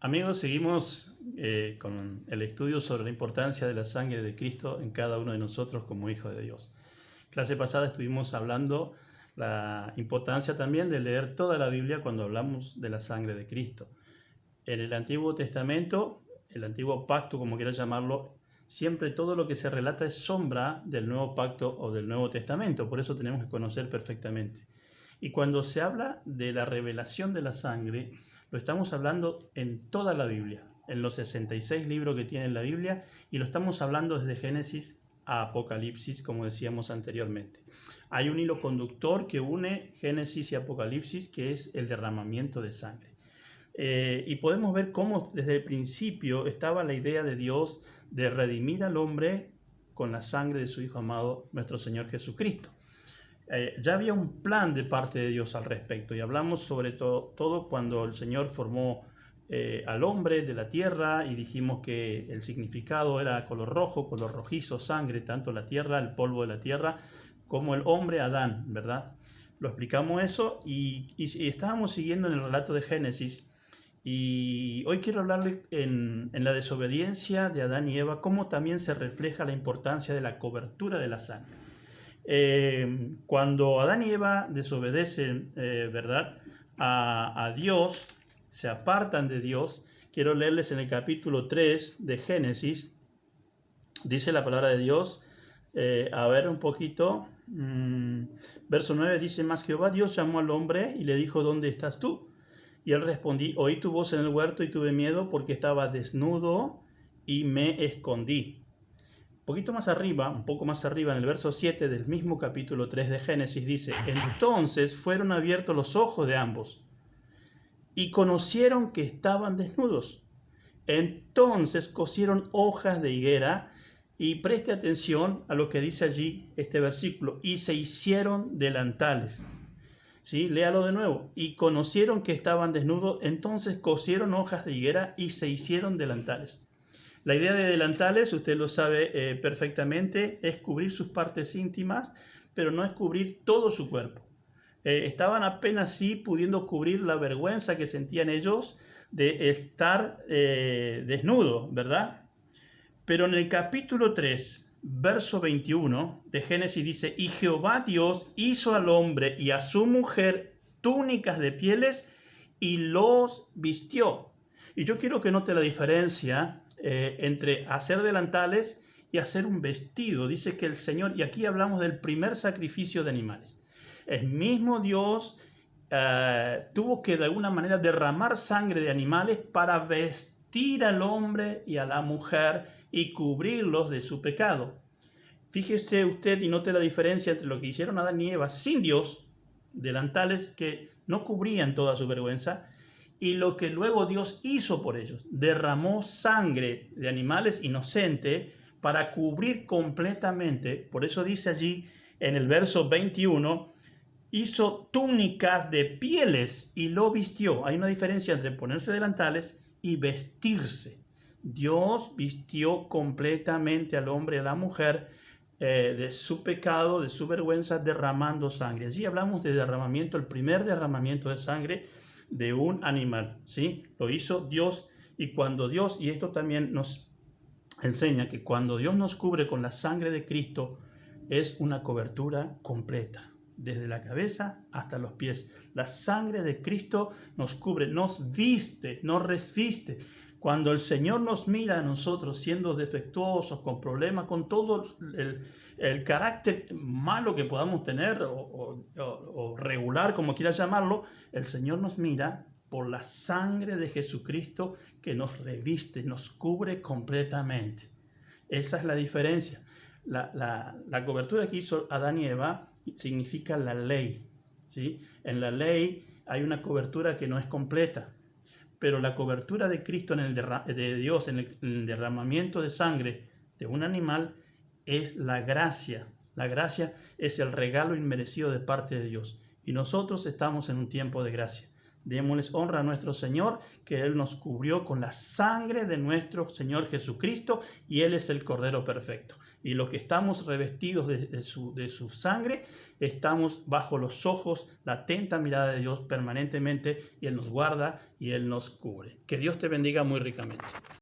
Amigos, seguimos con el estudio sobre la importancia de la sangre de Cristo en cada uno de nosotros como hijos de Dios. Clase pasada estuvimos hablando la importancia también de leer toda la Biblia cuando hablamos de la sangre de Cristo. En el Antiguo Testamento, el Antiguo Pacto, como quieras llamarlo, siempre todo lo que se relata es sombra del Nuevo Pacto o del Nuevo Testamento, por eso tenemos que conocer perfectamente. Y cuando se habla de la revelación de la sangre, lo estamos hablando en toda la Biblia, en los 66 libros que tiene la Biblia, y lo estamos hablando desde Génesis a Apocalipsis, como decíamos anteriormente. Hay un hilo conductor que une Génesis y Apocalipsis, que es el derramamiento de sangre. Y podemos ver cómo desde el principio estaba la idea de Dios de redimir al hombre con la sangre de su Hijo amado, nuestro Señor Jesucristo. Ya había un plan de parte de Dios al respecto y hablamos sobre todo cuando el Señor formó al hombre de la tierra y dijimos que el significado era color rojo, color rojizo, sangre, tanto la tierra, el polvo de la tierra, como el hombre Adán, ¿verdad? Lo explicamos eso y estábamos siguiendo en el relato de Génesis. Y hoy quiero hablarle en la desobediencia de Adán y Eva, cómo también se refleja la importancia de la cobertura de la sangre. Cuando Adán y Eva desobedecen, ¿verdad?, a Dios, se apartan de Dios, quiero leerles en el capítulo 3 de Génesis, dice la palabra de Dios, a ver un poquito, verso 9 dice, mas Jehová Dios llamó al hombre y le dijo, ¿dónde estás tú? Y él respondí, oí tu voz en el huerto y tuve miedo porque estaba desnudo y me escondí. Un poquito más arriba, un poco más arriba, en el verso 7 del mismo capítulo 3 de Génesis, dice, entonces fueron abiertos los ojos de ambos y conocieron que estaban desnudos. Entonces cosieron hojas de higuera, y preste atención a lo que dice allí este versículo, y se hicieron delantales. ¿Sí? Léalo de nuevo. Y conocieron que estaban desnudos, entonces cosieron hojas de higuera y se hicieron delantales. La idea de delantales, usted lo sabe perfectamente, es cubrir sus partes íntimas, pero no es cubrir todo su cuerpo. Estaban apenas sí pudiendo cubrir la vergüenza que sentían ellos de estar desnudos, ¿verdad? Pero en el capítulo 3, verso 21 de Génesis dice, y Jehová Dios hizo al hombre y a su mujer túnicas de pieles y los vistió. Y yo quiero que note la diferencia entre hacer delantales y hacer un vestido. Dice que el Señor, y aquí hablamos del primer sacrificio de animales, el mismo Dios tuvo que de alguna manera derramar sangre de animales para vestir al hombre y a la mujer y cubrirlos de su pecado. Fíjese usted y note la diferencia entre lo que hicieron Adán y Eva sin Dios, delantales que no cubrían toda su vergüenza, y lo que luego Dios hizo por ellos. Derramó sangre de animales inocentes para cubrir completamente. Por eso dice allí en el verso 21, hizo túnicas de pieles y lo vistió. Hay una diferencia entre ponerse delantales y vestirse. Dios vistió completamente al hombre y a la mujer de su pecado, de su vergüenza, derramando sangre. Allí hablamos de derramamiento, el primer derramamiento de sangre de un animal, ¿sí? Lo hizo Dios, y cuando Dios, y esto también nos enseña que cuando Dios nos cubre con la sangre de Cristo, es una cobertura completa, desde la cabeza hasta los pies. La sangre de Cristo nos cubre, nos viste, nos reviste. Cuando el Señor nos mira a nosotros siendo defectuosos, con problemas, con todo el carácter malo que podamos tener o regular, como quieras llamarlo, el Señor nos mira por la sangre de Jesucristo que nos reviste, nos cubre completamente. Esa es la diferencia. La cobertura que hizo Adán y Eva significa la ley, ¿sí? En la ley hay una cobertura que no es completa, pero la cobertura de Cristo, de Dios, en el derramamiento de sangre de un animal, es la gracia. La gracia es el regalo inmerecido de parte de Dios. Y nosotros estamos en un tiempo de gracia. Démosles honra a nuestro Señor, que Él nos cubrió con la sangre de nuestro Señor Jesucristo y Él es el Cordero perfecto. Y los que estamos revestidos de su sangre, estamos bajo los ojos, la atenta mirada de Dios permanentemente y Él nos guarda y Él nos cubre. Que Dios te bendiga muy ricamente.